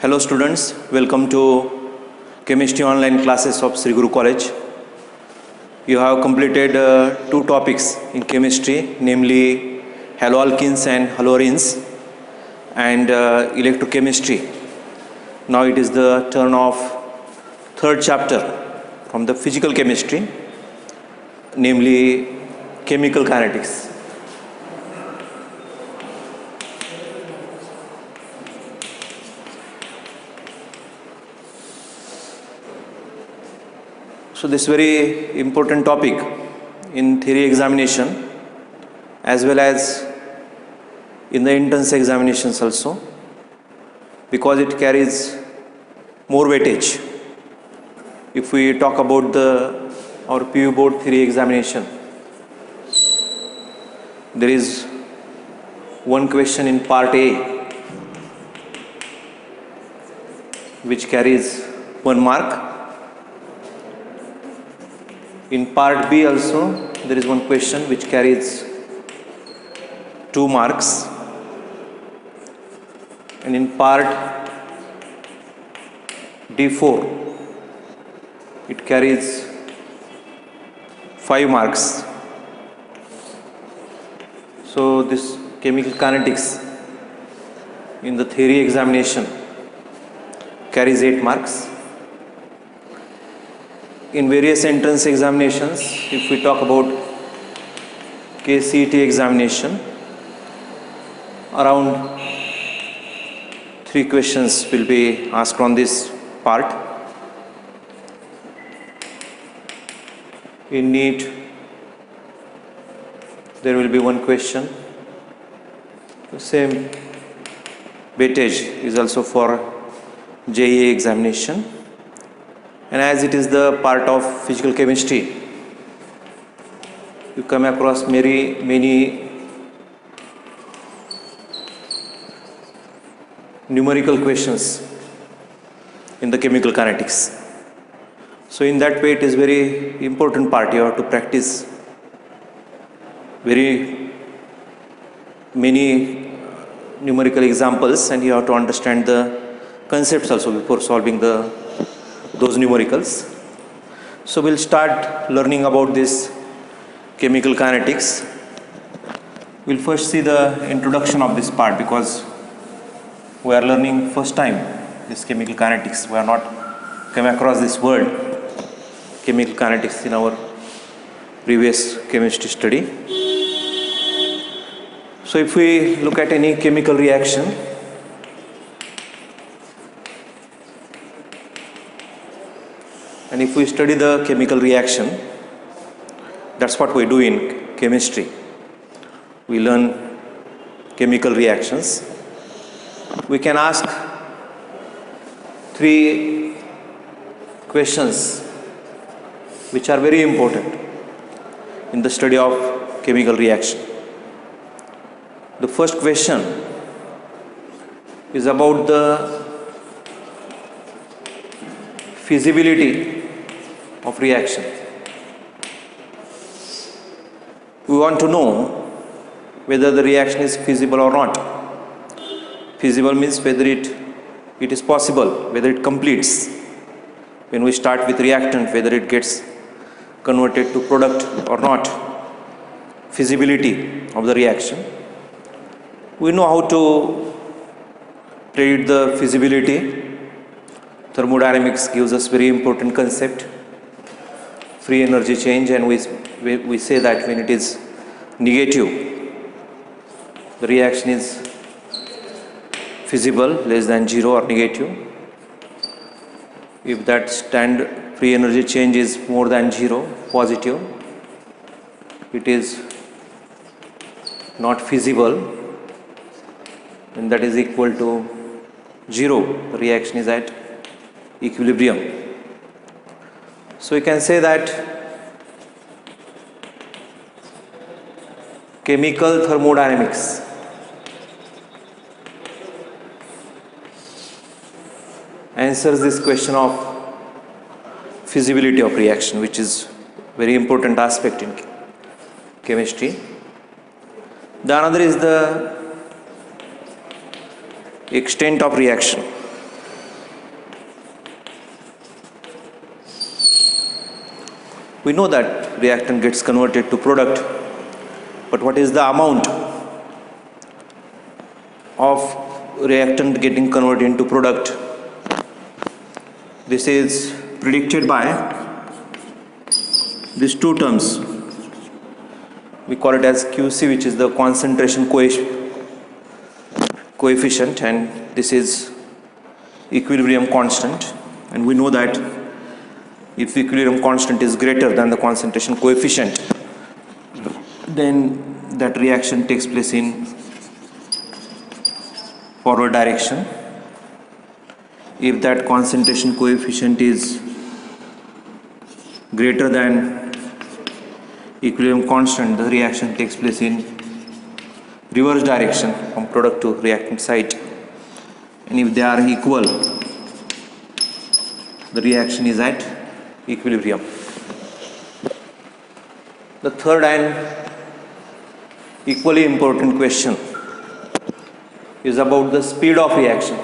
Hello students, welcome to chemistry online classes of Sri Guru College. You have completed two topics in chemistry, namely haloalkenes and haloarenes and electrochemistry. Now it is the turn of third chapter from the physical chemistry, namely chemical kinetics. So this very important topic in theory examination as well as in the entrance examinations also, because it carries more weightage. If we talk about our PU board theory examination, there is one question in part A which carries 1 mark. In part B also there is one question which carries 2 marks, and in part D4 it carries 5 marks. So this chemical kinetics in the theory examination carries 8 marks. In various entrance examinations, if we talk about KCET examination, around 3 questions will be asked on this part. In NEET, there will be one question. The same weightage is also for JEE examination. And as it is the part of physical chemistry, you come across many numerical questions in the chemical kinetics. So in that way, it is very important part. You have to practice very many numerical examples, and you have to understand the concepts also before solving those numericals. So we'll start learning about this chemical kinetics. We'll first see the introduction of this part, because we are learning first time this chemical kinetics. We are not come across this word chemical kinetics in our previous chemistry study. So if we look at any chemical reaction, and if we study the chemical reaction, that's what we do in chemistry. We learn chemical reactions. We can ask 3 questions which are very important in the study of chemical reaction. The first question is about the feasibility of reaction. We want to know whether the reaction is feasible or not. Feasible means whether it is possible, whether it completes. When we start with reactant, whether it gets converted to product or not. Feasibility of the reaction. We know how to predict the feasibility. Thermodynamics gives us very important concept, free energy change, and we say that when it is negative, the reaction is feasible, less than 0 or negative. If that free energy change is more than 0, positive, it is not feasible, and that is equal to 0. The reaction is at equilibrium. So we can say that chemical thermodynamics answers this question of feasibility of reaction, which is very important aspect in chemistry. The another is the extent of reaction. We know that reactant gets converted to product, but what is the amount of reactant getting converted into product? This is predicted by these two terms. We call it as QC, which is the concentration coefficient, and this is equilibrium constant. And we know that if equilibrium constant is greater than the concentration coefficient, then that reaction takes place in forward direction. If that concentration coefficient is greater than equilibrium constant, the reaction takes place in reverse direction from product to reactant site. And if they are equal, the reaction is at equilibrium. The third and equally important question is about the speed of reaction.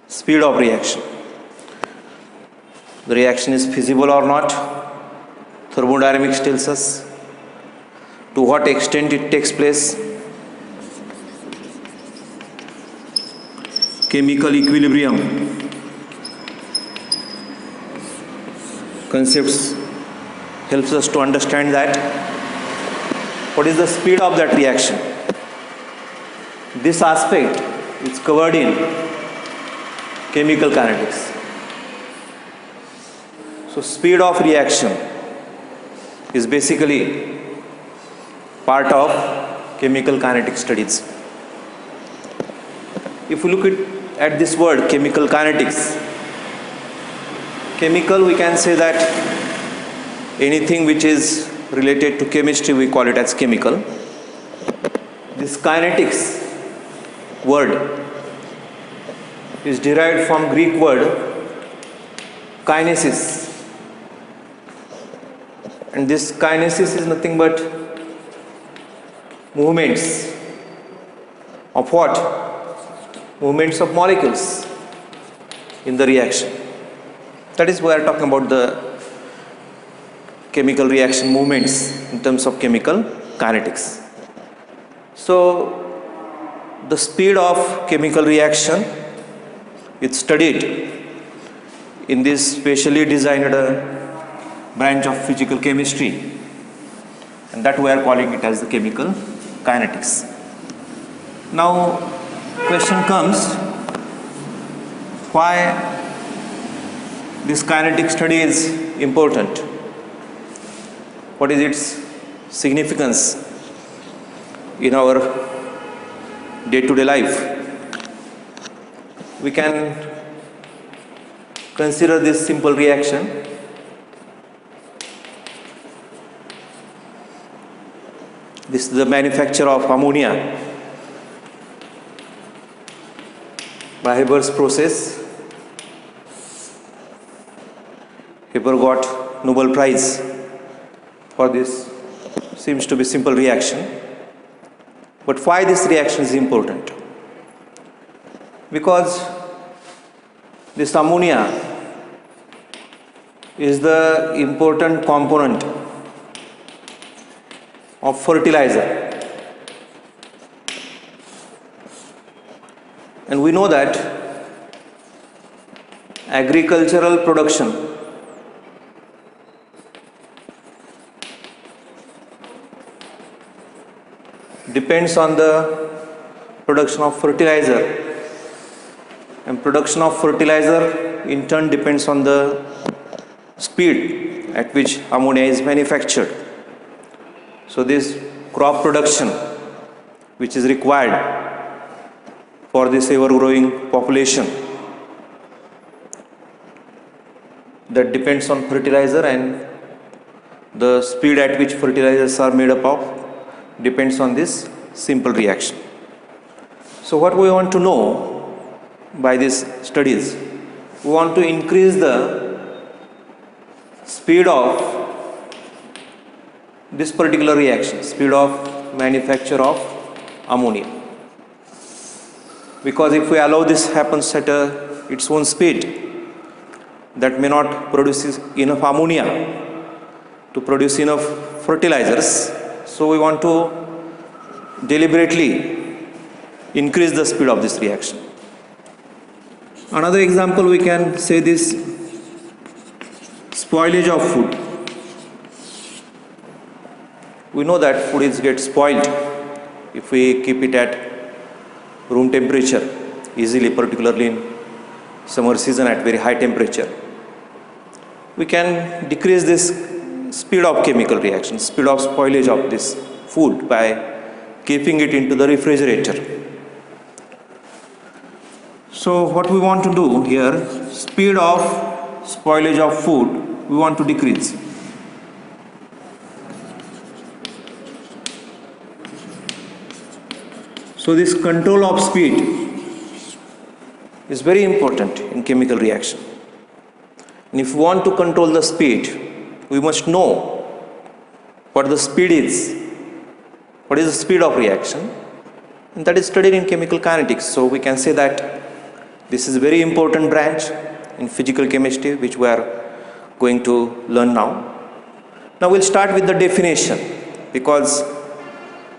Speed of reaction. The reaction is feasible or not? Thermodynamics tells us. To what extent it takes place? Chemical equilibrium concepts helps us to understand that what is the speed of that reaction. This aspect is covered in chemical kinetics. So speed of reaction is basically part of chemical kinetic studies. If we look at this word chemical kinetics, chemical, we can say that anything which is related to chemistry, we call it as chemical. This kinetics word is derived from Greek word kinesis. And this kinesis is nothing but movements of what? Movements of molecules in the reaction. That is why we are talking about the chemical reaction movements in terms of chemical kinetics. So the speed of chemical reaction is studied in this specially designed branch of physical chemistry, and that we are calling it as the chemical kinetics. Now question comes, why this kinetic study is important? What is its significance in our day-to-day life? We can consider this simple reaction. This is the manufacture of ammonia by Haber's process. Haber got Nobel Prize for this. Seems to be simple reaction. But why this reaction is important? Because this ammonia is the important component of fertilizer. And we know that agricultural production depends on the production of fertilizer, and production of fertilizer in turn depends on the speed at which ammonia is manufactured. So this crop production, which is required for this ever-growing population, that depends on fertilizer, and the speed at which fertilizers are made up of depends on this simple reaction. So what we want to know by these studies, we want to increase the speed of this particular reaction, speed of manufacture of ammonia. Because if we allow this happens at its own speed, that may not produce enough ammonia to produce enough fertilizers. So we want to deliberately increase the speed of this reaction. Another example, we can say this spoilage of food. We know that food gets spoiled if we keep it at room temperature easily, particularly in summer season at very high temperature. We can decrease this speed of chemical reaction, speed of spoilage of this food by keeping it into the refrigerator. So what we want to do here, speed of spoilage of food, we want to decrease. So this control of speed is very important in chemical reaction. And if we want to control the speed, we must know what the speed is, what is the speed of reaction, and that is studied in chemical kinetics. So we can say that this is a very important branch in physical chemistry which we are going to learn now. Now we'll start with the definition, because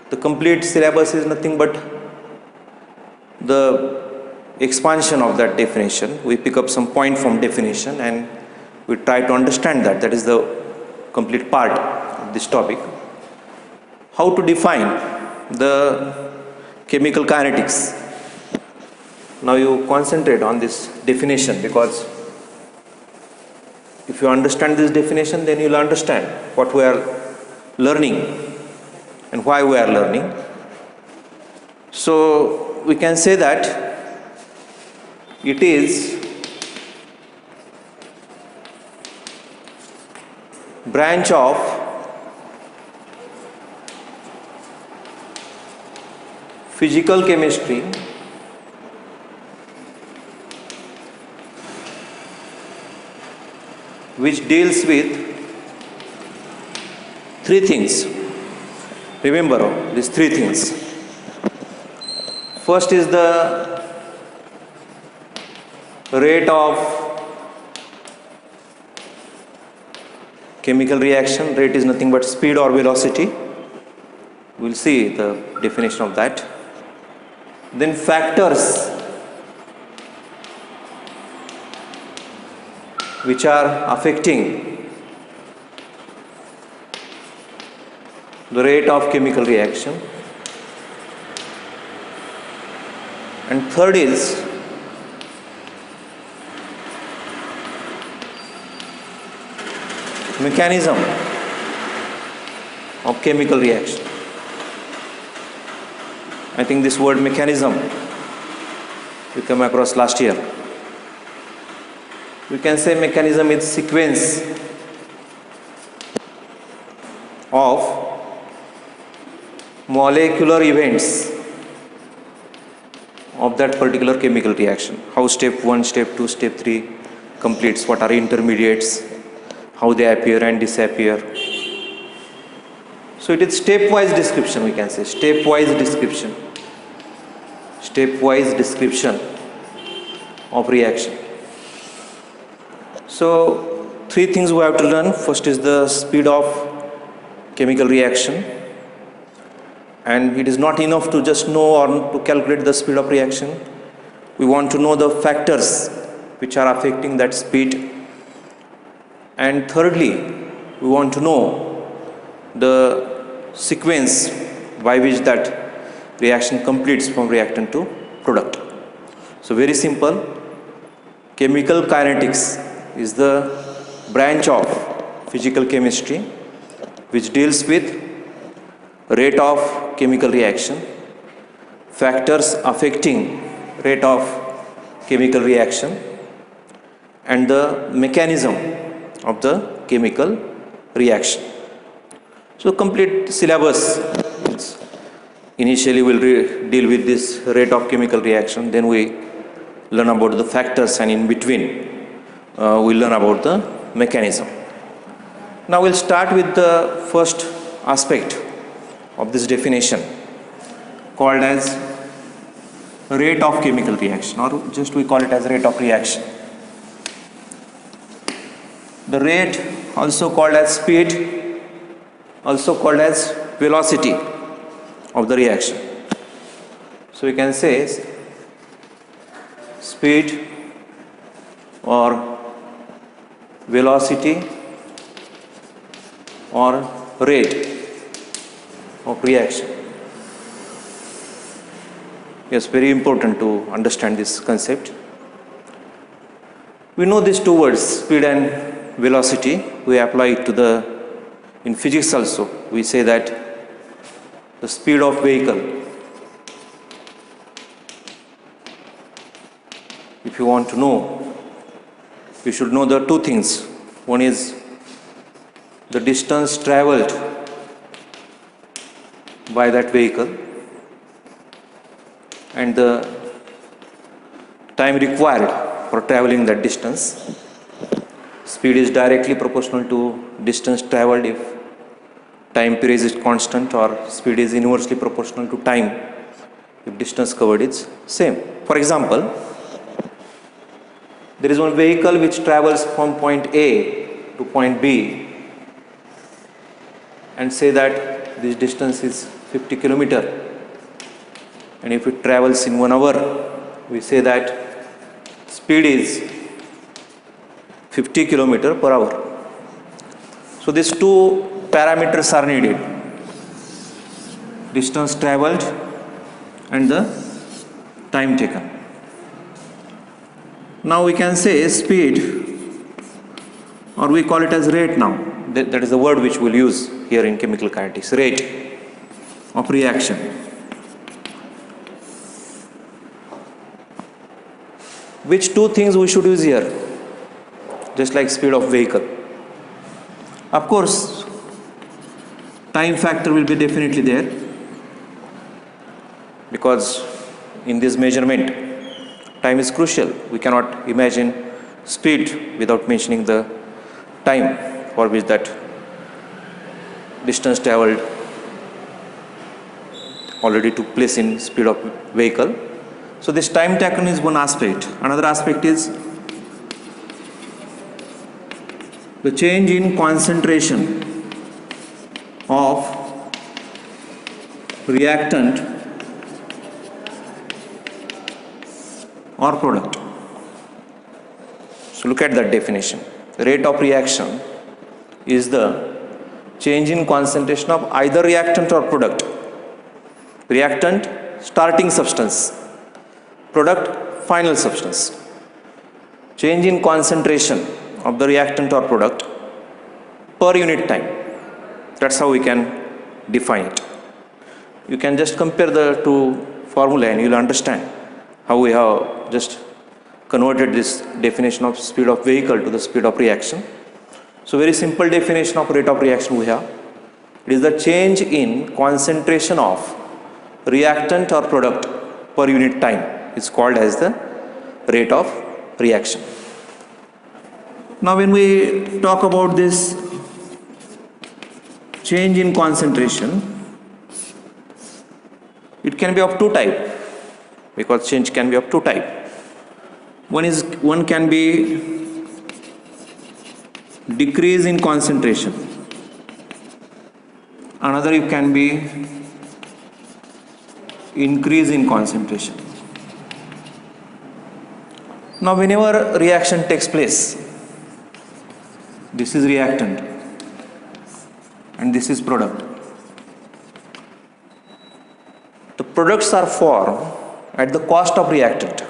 the complete syllabus is nothing but the expansion of that definition. We pick up some point from definition and we try to understand that. That is the complete part of this topic. How to define the chemical kinetics. Now you concentrate on this definition, because if you understand this definition, then you'll understand what we are learning and why we are learning. So we can say that it is branch of physical chemistry which deals with three things. Remember these three things. First is the rate of chemical reaction. Rate is nothing but speed or velocity. We'll see the definition of that. Then factors which are affecting the rate of chemical reaction. And third is mechanism of chemical reaction. I think this word mechanism we came across last year. We can say mechanism is sequence of molecular events of that particular chemical reaction. How step 1, step 2, step 3 completes, what are intermediates, how they appear and disappear. So it is stepwise description, we can say, stepwise description of reaction. So three things we have to learn. First is the speed of chemical reaction, and it is not enough to just know or to calculate the speed of reaction. We want to know the factors which are affecting that speed. And thirdly, we want to know the sequence by which that reaction completes from reactant to product. So very simple. Chemical kinetics is the branch of physical chemistry which deals with rate of chemical reaction, factors affecting rate of chemical reaction, and the mechanism of the chemical reaction. So complete syllabus initially will deal with this rate of chemical reaction, then we learn about the factors, and in between we'll learn about the mechanism. Now we'll start with the first aspect of this definition called as rate of chemical reaction, or just we call it as rate of reaction. the rate, also called as speed, also called as velocity of the reaction. So we can say speed or velocity or rate of reaction. Yes, very important to understand this concept. We know these two words, speed and velocity. We apply it to in physics also. We say that the speed of vehicle, if you want to know, you should know the two things. One is the distance traveled by that vehicle and the time required for traveling that distance. Speed is directly proportional to distance traveled if time period is constant, or speed is inversely proportional to time if distance covered is same. For example, there is one vehicle which travels from point A to point B, and say that this distance is 50 kilometer, and if it travels in 1 hour, we say that speed is 50 kilometer per hour. So these two parameters are needed, distance traveled and the time taken. Now we can say speed, or we call it as rate now. That is the word which we'll use here in chemical kinetics, rate of reaction. Which two things we should use here? Just like speed of vehicle. Of course, time factor will be definitely there, because in this measurement, time is crucial. We cannot imagine speed without mentioning the time for which that distance traveled already took place in speed of vehicle. So this time taken is one aspect. Another aspect is the change in concentration of reactant or product. So look at that definition. The rate of reaction is the change in concentration of either reactant or product. Reactant, starting substance. Product, final substance. Change in concentration of the reactant or product per unit time. That's how we can define it. You can just compare the two formula and you'll understand how we have just converted this definition of speed of vehicle to the speed of reaction. So very simple definition of rate of reaction we have. It is the change in concentration of reactant or product per unit time. It's called as the rate of reaction. Now when we talk about this change in concentration, it can be of two types, because change can be of two types. One can be decrease in concentration. Another it can be increase in concentration. Now whenever reaction takes place, this is reactant and this is product. The products are formed at the cost of reactant.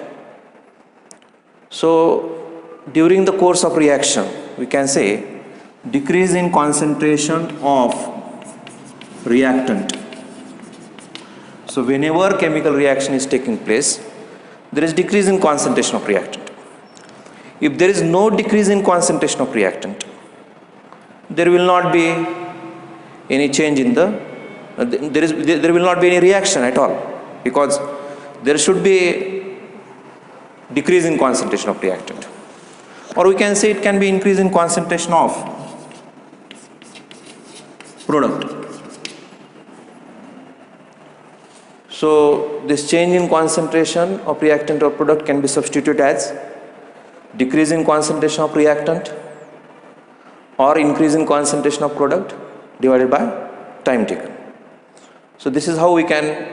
So during the course of reaction, we can say decrease in concentration of reactant. So whenever chemical reaction is taking place, there is decrease in concentration of reactant. If there is no decrease in concentration of reactant, there will not be any change in there will not be any reaction at all, because there should be decrease in concentration of reactant. Or we can say it can be increase in concentration of product. So this change in concentration of reactant or product can be substituted as decrease in concentration of reactant or increase in concentration of product divided by time taken. So this is how we can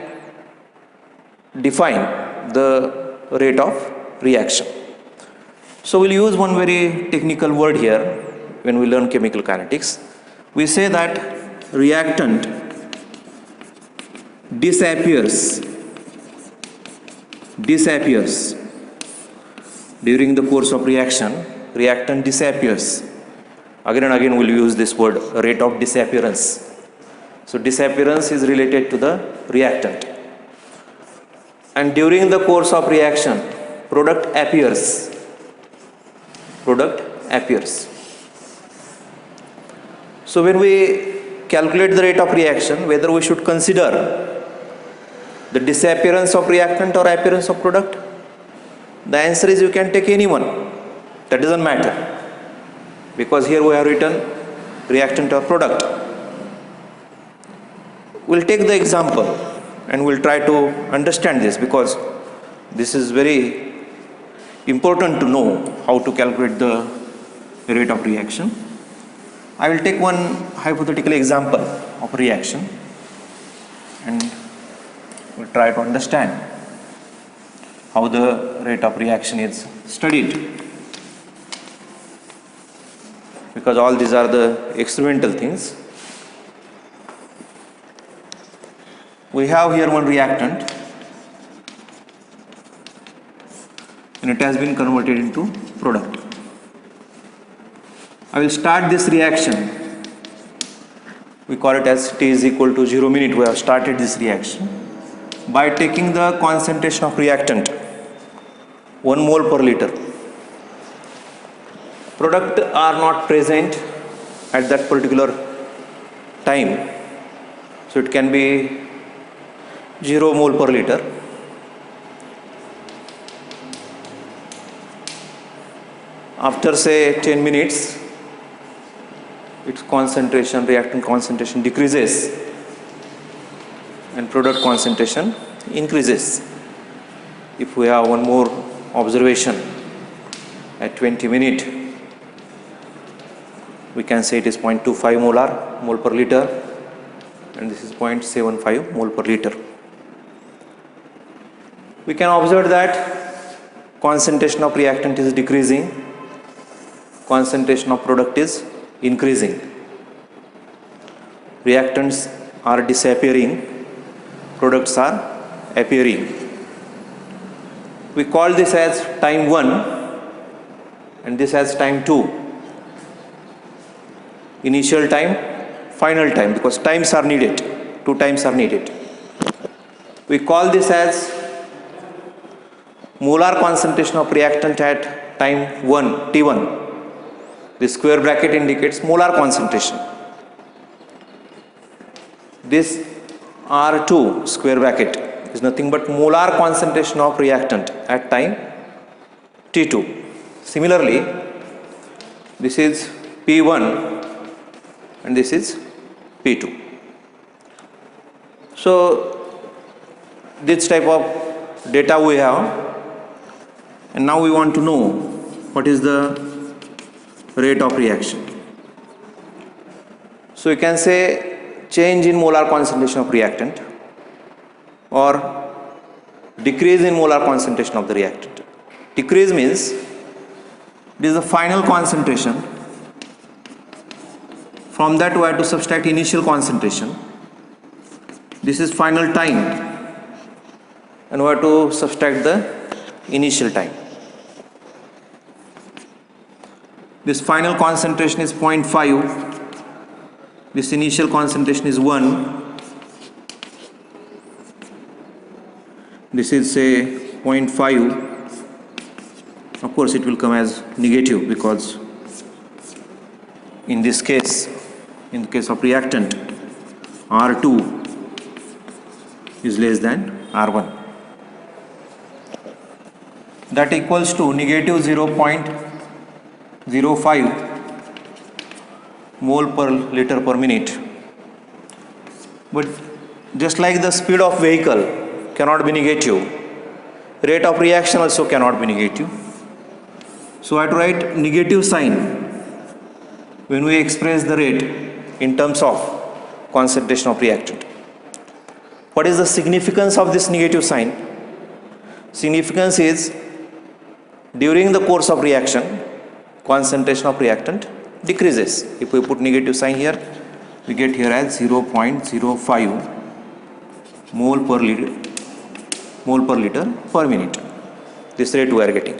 define the rate of reaction. So we'll use one very technical word here when we learn chemical kinetics. We say that reactant disappears during the course of reaction. Reactant disappears. Again and again we'll use this word, rate of disappearance. So disappearance is related to the reactant. And during the course of reaction, product appears. So when we calculate the rate of reaction, whether we should consider the disappearance of reactant or appearance of product, the answer is you can take any one. That doesn't matter, because here we have written reactant or product. We'll take the example and we'll try to understand this, because this is very important to know how to calculate the rate of reaction. I will take one hypothetical example of reaction and we'll try to understand how the rate of reaction is studied, because all these are the experimental things. We have here one reactant and it has been converted into product. I will start this reaction. We call it as t is equal to 0 minute. We have started this reaction by taking the concentration of reactant 1 mole per liter. Product are not present at that particular time, so it can be 0 mole per liter. After say 10 minutes, its concentration, reactant concentration decreases and product concentration increases. If we have one more observation at 20 minutes, we can say it is 0.25 mole per liter, and this is 0.75 mole per liter. We can observe that concentration of reactant is decreasing, concentration of product is increasing. Reactants are disappearing, products are appearing. We call this as time 1 and this as time 2. Initial time, final time, because times are needed, 2 times are needed. We call this as molar concentration of reactant at time 1, T1. This square bracket indicates molar concentration. This R2 square bracket is nothing but molar concentration of reactant at time T2. Similarly, this is P1 and this is P2. So this type of data we have, and now we want to know what is the rate of reaction. So you can say change in molar concentration of reactant or decrease in molar concentration of the reactant. Decrease means this is the final concentration. From that we have to subtract initial concentration. This is final time and we have to subtract the initial time. This final concentration is 0.5. This initial concentration is 1. This is say 0.5. Of course it will come as negative, because in this case, in the case of reactant, R2 is less than R1. That equals to negative 0.05 mole per liter per minute. But just like the speed of vehicle cannot be negative, rate of reaction also cannot be negative. So I have to write negative sign when we express the rate in terms of concentration of reactant. What is the significance of this negative sign? Significance is during the course of reaction, concentration of reactant decreases. If we put negative sign here, we get here as 0.05 mole per liter per minute. This rate we are getting.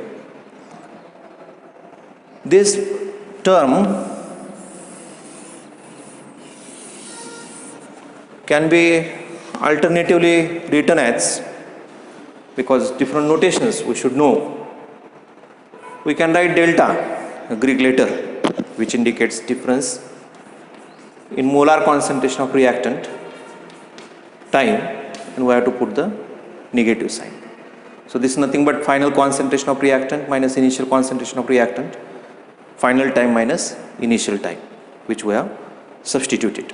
This term can be alternatively written as, because different notations we should know, we can write delta, a Greek letter, which indicates difference in molar concentration of reactant time, and we have to put the negative sign. So this is nothing but final concentration of reactant minus initial concentration of reactant, final time minus initial time, which we have substituted.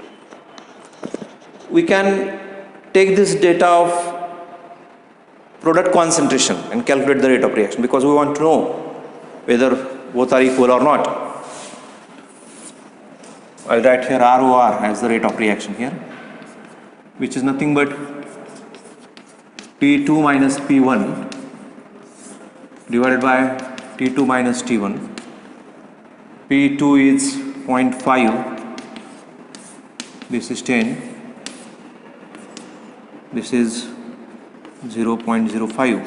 We can take this data of product concentration and calculate the rate of reaction, because we want to know whether both are equal or not. I'll write here ROR as the rate of reaction here, which is nothing but T2 minus P1 divided by T2 minus T1. P2 is 0.5, this is 10, this is 0.05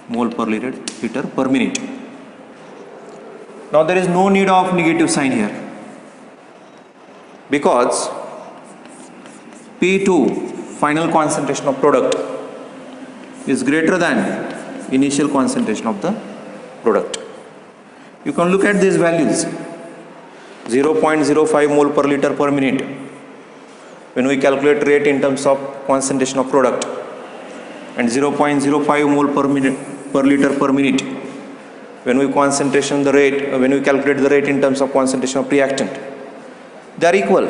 mole per liter per minute. Now there is no need of negative sign here, because P2, final concentration of product, is greater than initial concentration of the product. You can look at these values. 0.05 mole per liter per minute when we calculate rate in terms of concentration of product, and 0.05 mole per liter per minute when we calculate the rate in terms of concentration of reactant. They are equal.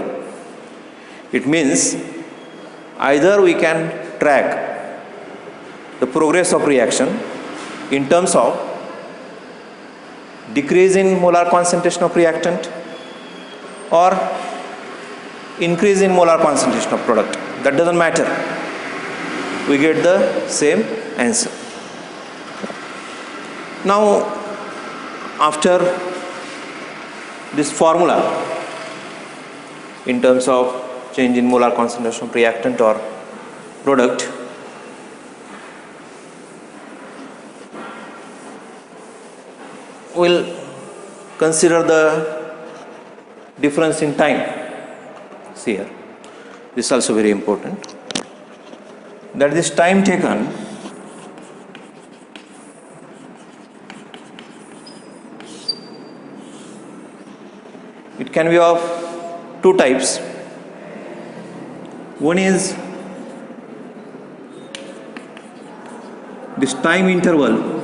It means either we can track the progress of reaction in terms of decrease in molar concentration of reactant or increase in molar concentration of product. That doesn't matter. We get the same answer. Now, after this formula in terms of change in molar concentration of reactant or product, we'll consider the difference in time. See here, this is also very important, that this time taken it can be of two types. One is this time interval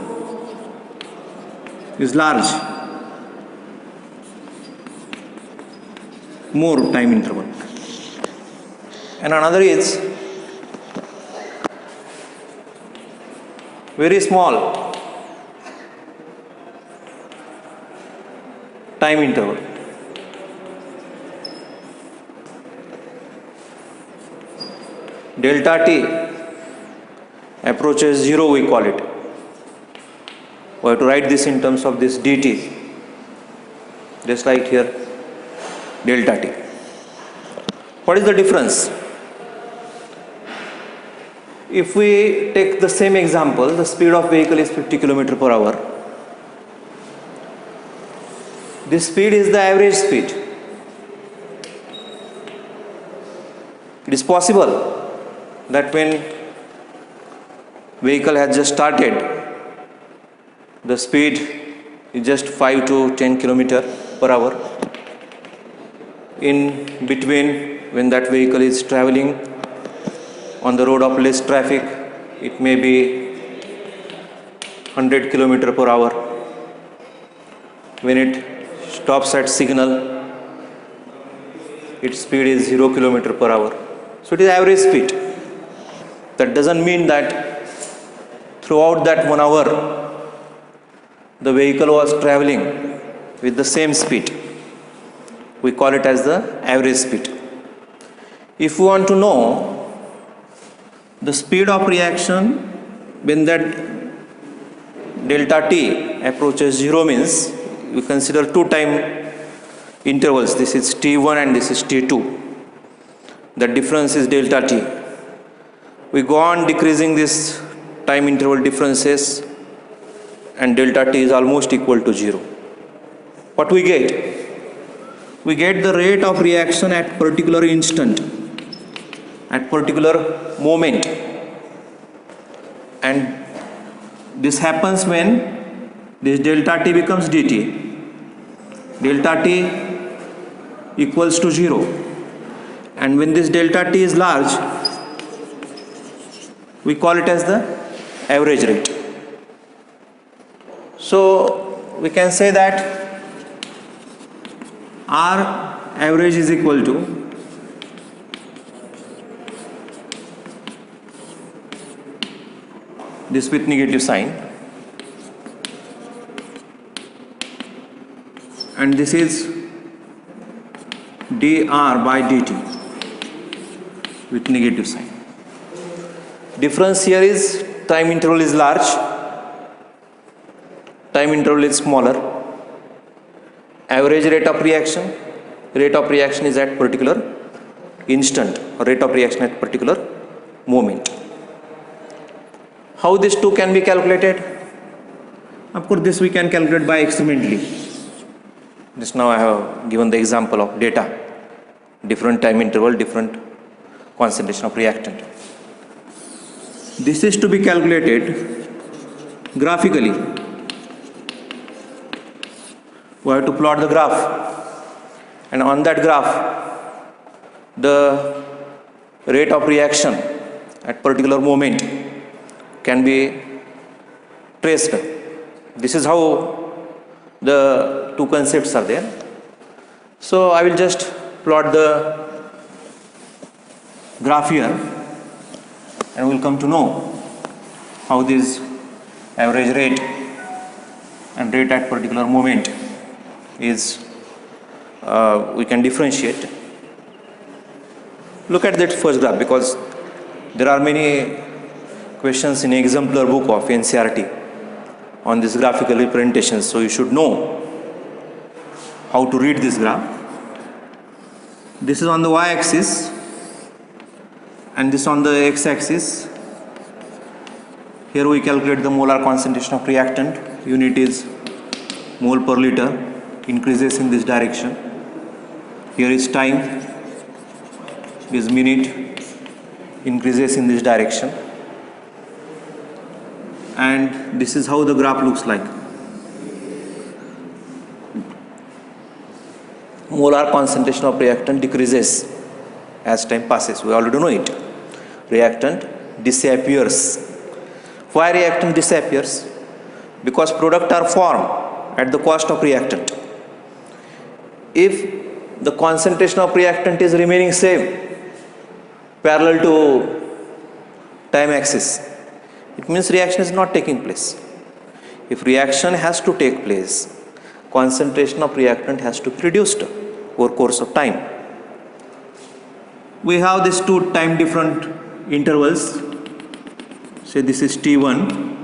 is large, more time interval, and another is very small time interval. Delta T approaches 0, we call it. We have to write this in terms of this dt, just like here delta T. What is the difference? If we take the same example, the speed of vehicle is 50 km per hour. This speed is the average speed. It is possible that when vehicle has just started, the speed is just 5 to 10 km per hour. In between, when that vehicle is traveling on the road of less traffic, it may be 100 km per hour. When it stops at signal, its speed is 0 km per hour. So it is average speed. That doesn't mean that throughout that 1 hour the vehicle was traveling with the same speed. We call it as the average speed. If we want to know the speed of reaction when that delta t approaches 0 means we consider two time intervals. This is t1 and this is t2. The difference is delta t. We go on decreasing this time interval differences and delta t is almost equal to 0. What we get? We get the rate of reaction at particular instant, at particular moment, and this happens when this delta t becomes dt. Delta t equals to 0, and when this delta t is large, we call it as the average rate. So we can say that R average is equal to this with negative sign, and this is dr by dt with negative sign. Difference here is time interval is large, time interval is smaller. Average rate of reaction is at particular instant, or rate of reaction at particular moment. How these two can be calculated? Of course, this we can calculate by experimentally. Just now I have given the example of data, different time interval, different concentration of reactant. This is to be calculated graphically. We have to plot the graph, and on that graph the rate of reaction at particular moment can be traced. This is how the two concepts are there. So I will just plot the graph here, and we will come to know how this average rate and rate at particular moment is we can differentiate. Look at that first graph, because there are many questions in exemplar book of NCERT on this graphical representation, so you should know how to read this graph. This is on the y-axis and this on the x-axis. Here we calculate the molar concentration of reactant. Unit is mole per liter, increases in this direction. Here is time, is minute, increases in this direction. And this is how the graph looks like. Molar concentration of reactant decreases as time passes. We already know it. Reactant disappears. Why reactant disappears? Because products are formed at the cost of reactant. If the concentration of reactant is remaining same, parallel to time axis, it means reaction is not taking place. If reaction has to take place, concentration of reactant has to be reduced over course of time. We have these two time different intervals. Say this is T1.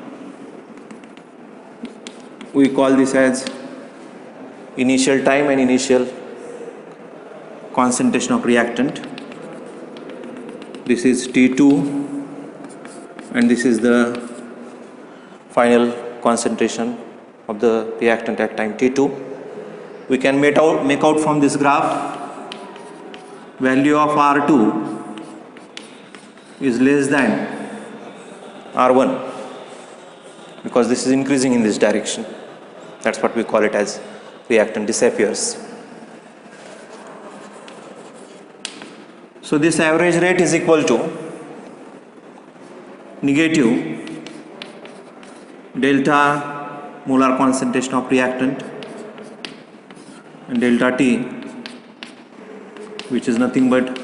We call this as initial time and initial concentration of reactant. This is T2 and this is the final concentration of the reactant at time T2. We can make out from this graph value of R2 is less than R1 because this is increasing in this direction. That's what we call it as reactant disappears. So this average rate is equal to negative delta molar concentration of reactant and delta T, which is nothing but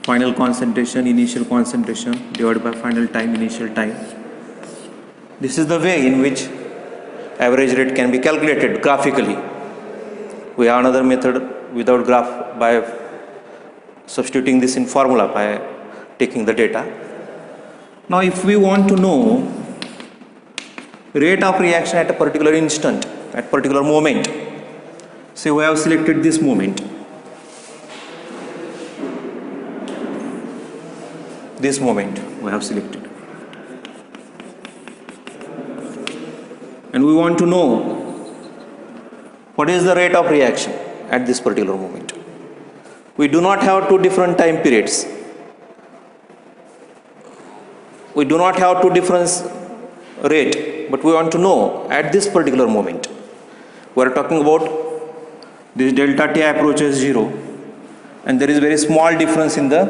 final concentration, initial concentration divided by final time, initial time. This is the way in which average rate can be calculated graphically. We have another method without graph by substituting this in formula by taking the data. Now if we want to know rate of reaction at a particular instant, at particular moment, say we have selected this moment, we have selected, and we want to know what is the rate of reaction at this particular moment. We do not have two different time periods. We do not have two different rate, but we want to know at this particular moment. We are talking about this delta T approaches 0, and there is very small difference in the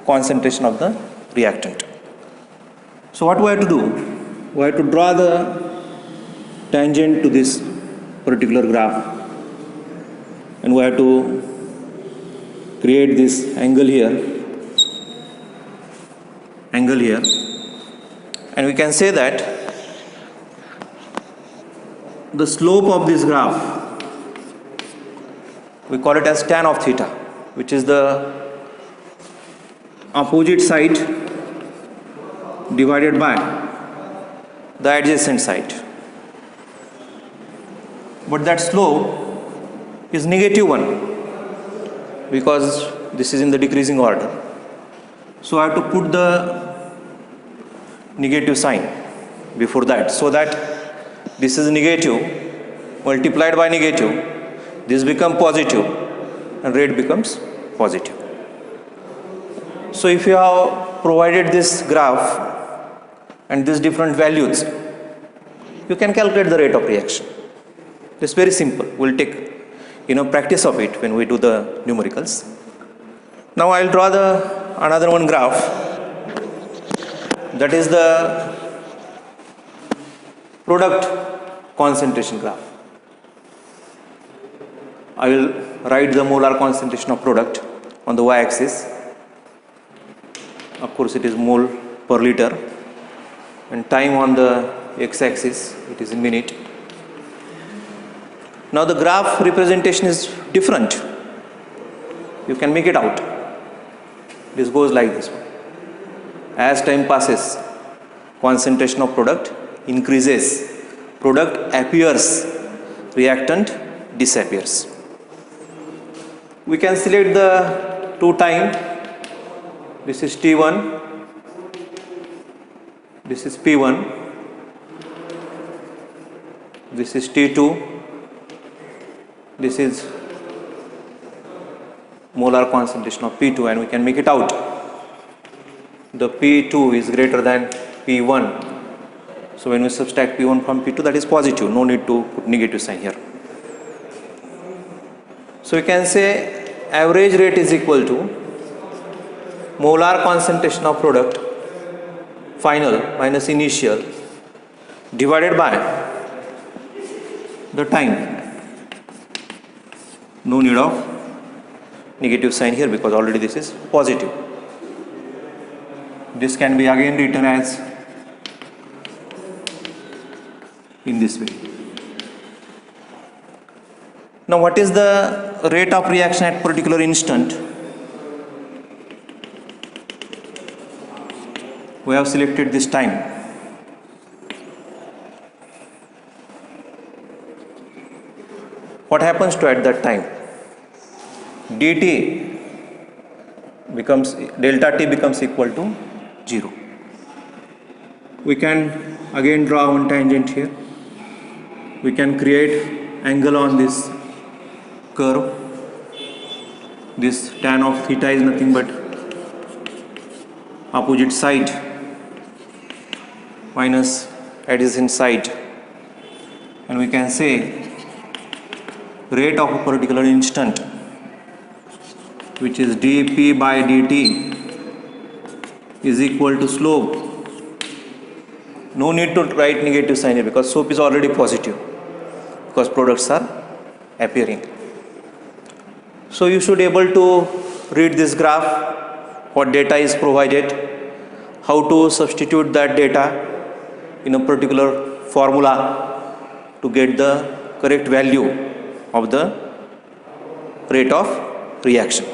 concentration of the reactant. So what we have to do? We have to draw the tangent to this particular graph, and we have to create this angle here, and we can say that the slope of this graph, we call it as tan of theta, which is the opposite side divided by the adjacent side. But that slope is -1 because this is in the decreasing order. So I have to put the negative sign before that, so that this is negative multiplied by negative, this becomes positive, and rate becomes positive. So if you have provided this graph and these different values, you can calculate the rate of reaction. It's very simple. We'll take practice of it when we do the numericals. Now I'll draw another one graph, that is the product concentration graph. I will write the molar concentration of product on the y-axis. Of course it is mole per liter, and time on the x-axis, it is in minute. Now the graph representation is different. You can make it out. This goes like this one. As time passes, concentration of product increases, product appears, reactant disappears. We can select the two time. This is T1, this is P1, this is T2, this is molar concentration of P2, and we can make it out. The P2 is greater than P1. So when we subtract P1 from P2, that is positive. No need to put negative sign here. So we can say average rate is equal to molar concentration of product final minus initial divided by the time. No need of negative sign here because already this is positive. This can be again written as in this way. Now what is the rate of reaction at particular instant? We have selected this time. What happens to at that time? dt becomes, delta t becomes equal to 0. We can again draw one tangent here. We can create angle on this curve. This tan of theta is nothing but opposite side minus adjacent side, and we can say rate of a particular instant, which is dp by dt, is equal to slope. No need to write negative sign here because slope is already positive because products are appearing. So you should be able to read this graph, what data is provided, how to substitute that data in a particular formula to get the correct value of the rate of reaction.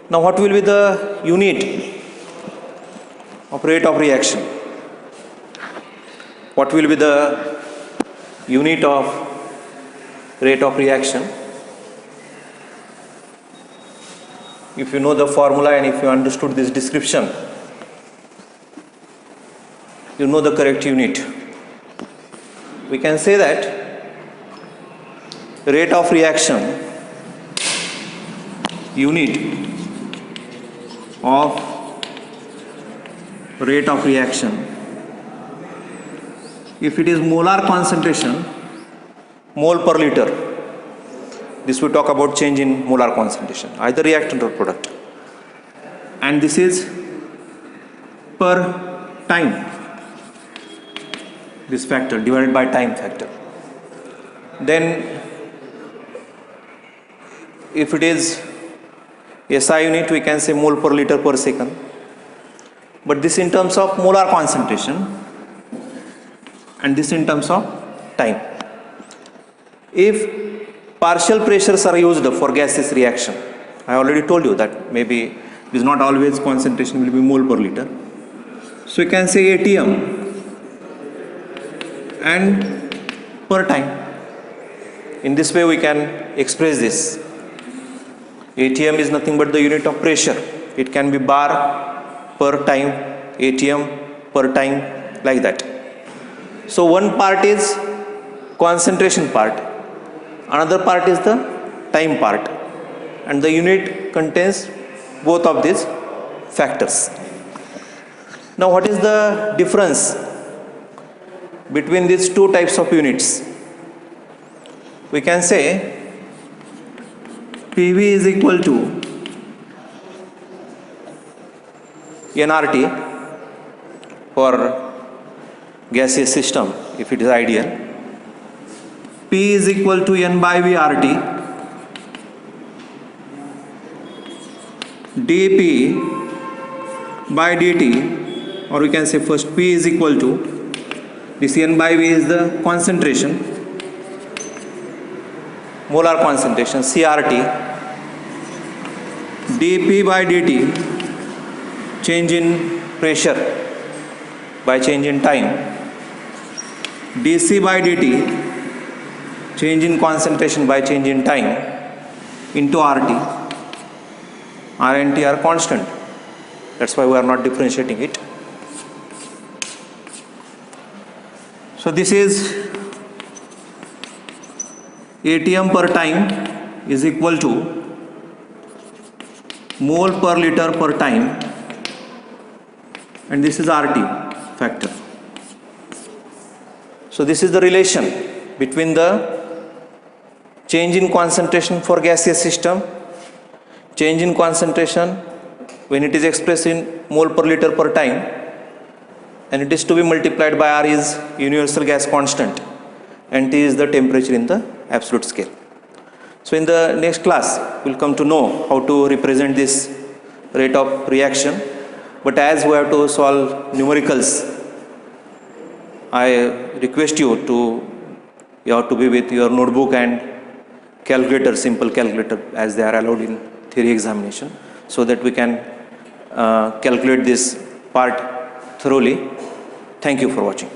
Now what will be the unit of rate of reaction? What will be the unit of rate of reaction? If you know the formula and if you understood this description, you know the correct unit. We can say that rate of reaction, unit of rate of reaction, if it is molar concentration, mole per liter, this we talk about change in molar concentration, either reactant or product, and this is per time, this factor divided by time factor. Then if it is SI unit, we can say mole per liter per second, but this in terms of molar concentration and this in terms of time. If partial pressures are used for gaseous reaction, I already told you that maybe it is not always concentration will be mole per liter. So you can say ATM and per time. In this way we can express this. ATM is nothing but the unit of pressure. It can be bar per time, ATM per time, like that. So one part is concentration part, another part is the time part, and the unit contains both of these factors. Now what is the difference between these two types of units? We can say PV is equal to nRT for gaseous system if it is ideal. P is equal to N by V RT. dP by dt, or we can say first P is equal to, this N by V is the concentration, molar concentration, CRT, dP by dt, change in pressure by change in time, dC by dt, change in concentration by change in time, into RT. R and T are constant. That's why we are not differentiating it. So this is ATM per time is equal to mole per liter per time, and this is RT factor. So this is the relation between the change in concentration for gaseous system, change in concentration when it is expressed in mole per liter per time, and it is to be multiplied by R is universal gas constant and T is the temperature in the absolute scale. So in the next class we'll come to know how to represent this rate of reaction, but as we have to solve numericals, I request you have to be with your notebook and calculator, simple calculator, as they are allowed in theory examination, so that we can calculate this part thoroughly. Thank you for watching.